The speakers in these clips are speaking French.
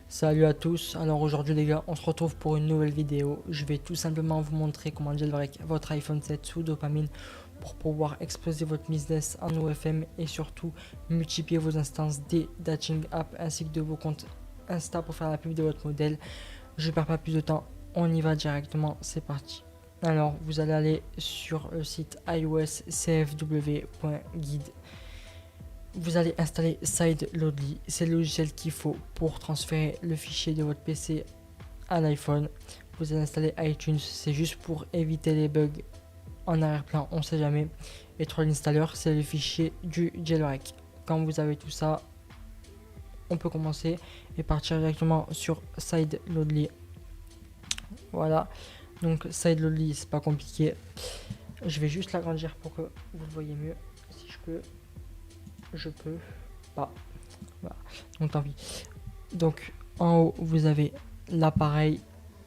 Salut à tous, alors aujourd'hui les gars, on se retrouve pour une nouvelle vidéo. Je vais tout simplement vous montrer comment jailbreak votre iPhone 7 sous dopamine pour pouvoir exploser votre business en OFM et surtout multiplier vos instances des dating apps ainsi que de vos comptes Insta pour faire la pub de votre modèle. Je perds pas plus de temps, on y va directement, c'est parti. Alors vous allez aller sur le site iOScfw.guide. Vous allez installer SideLoadly, c'est le logiciel qu'il faut pour transférer le fichier de votre PC à l'iPhone. Vous allez installer iTunes, c'est juste pour éviter les bugs en arrière-plan, on sait jamais. Et Troll Installer, c'est le fichier du jailbreak. Quand vous avez tout ça, on peut commencer et partir directement sur SideLoadly. Voilà, donc SideLoadly, c'est pas compliqué. Je vais juste l'agrandir pour que vous le voyez mieux. Si je peux pas. Voilà. Donc tant pis. Donc en haut vous avez l'appareil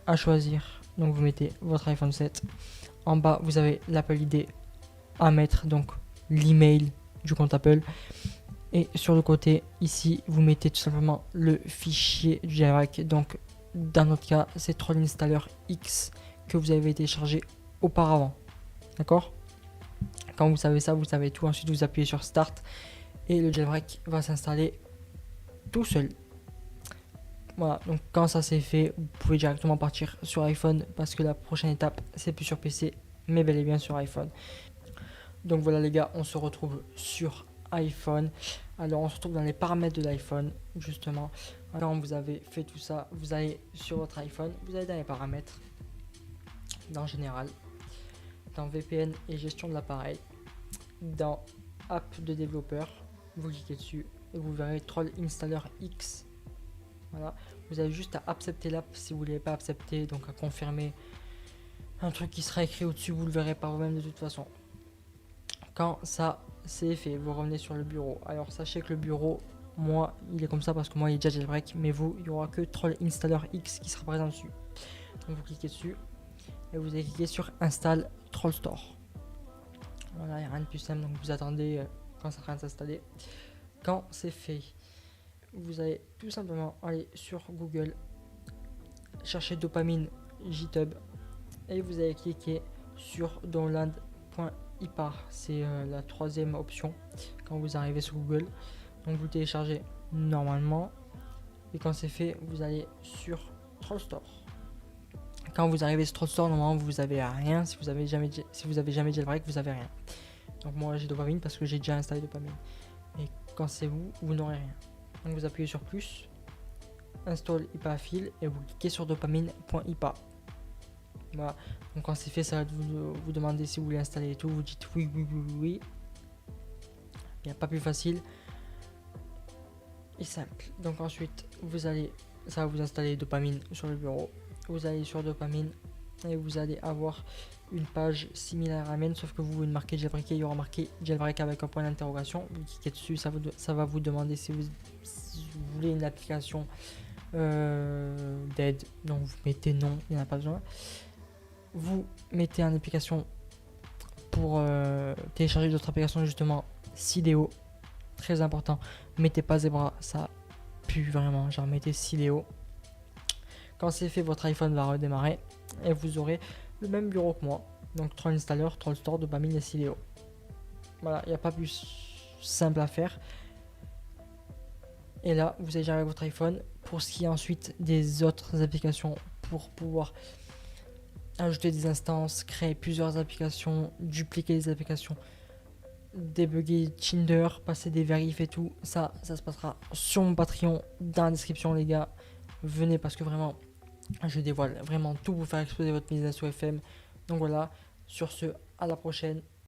à choisir. Donc vous mettez votre iPhone 7. En bas vous avez l'Apple ID à mettre, donc l'email du compte Apple. Et sur le côté ici vous mettez tout simplement le fichier du jailbreak. Donc dans notre cas c'est Troll Installer X que vous avez téléchargé auparavant. D'accord? Quand vous savez ça, vous savez tout. Ensuite vous appuyez sur Start et le jailbreak va s'installer tout seul. Voilà, donc quand ça c'est fait, vous pouvez directement partir sur iPhone parce que la prochaine étape c'est plus sur PC mais bel et bien sur iPhone. Donc voilà les gars, on se retrouve sur iPhone. Alors on se retrouve dans les paramètres de l'iPhone justement. Quand vous avez fait tout ça, vous allez sur votre iPhone, vous allez dans les paramètres, dans Général, dans VPN et gestion de l'appareil, dans App de développeur, vous cliquez dessus et vous verrez Troll Installer X. Voilà, vous avez juste à accepter l'app si vous ne l'avez pas accepté, donc à confirmer. Un truc qui sera écrit au-dessus, vous le verrez par vous-même de toute façon. Quand ça c'est fait, vous revenez sur le bureau. Alors sachez que le bureau, moi, il est comme ça parce que moi il est déjà jailbreak, mais vous, il n'y aura que Troll Installer X qui sera présent dessus. Donc vous cliquez dessus et vous allez cliquer sur Install Troll Store. Voilà, il n'y a rien de plus simple, donc vous attendez quand ça sera s'installer. Quand c'est fait, vous allez tout simplement aller sur Google, chercher dopamine GitHub et vous allez cliquer sur download.ipar. C'est la troisième option quand vous arrivez sur Google. Donc vous téléchargez normalement et quand c'est fait, vous allez sur Troll Store. Quand vous arrivez sur Troll Store, normalement vous avez rien. Si vous avez jamais jailbreak, vous avez rien. Donc moi j'ai dopamine parce que j'ai déjà installé dopamine. Et quand c'est vous n'aurez rien. Donc vous appuyez sur plus, install IPA file et vous cliquez sur dopamine.ipa. Voilà. Donc quand c'est fait, ça va vous demander si vous voulez installer et tout. Vous dites oui, oui, oui, oui. Il n'y a pas plus facile et simple. Donc ensuite, ça va vous installer dopamine sur le bureau. Vous allez sur dopamine et vous allez avoir une page similaire à la mienne, sauf que vous marquez jailbreak, il y aura marqué jailbreak avec un point d'interrogation. Vous cliquez dessus, ça va vous demander si vous voulez une application d'aide. Donc vous mettez non, il n'y en a pas besoin. Vous mettez une application pour télécharger d'autres applications, justement Sileo, très important. Mettez pas Zebra, ça pue vraiment, genre mettez Sileo. Quand c'est fait, votre iPhone va redémarrer et vous aurez le même bureau que moi. Donc Troll Installer, Troll Store, dopamine et Sileo. Voilà, il n'y a pas plus simple à faire. Et là, vous allez gérer votre iPhone. Pour ce qui est ensuite des autres applications, pour pouvoir ajouter des instances, créer plusieurs applications, dupliquer les applications, débugger Tinder, passer des vérifs et tout, ça se passera sur mon Patreon dans la description les gars. Venez parce que vraiment je dévoile vraiment tout pour faire exploser votre business OFM. Donc voilà, sur ce, à la prochaine.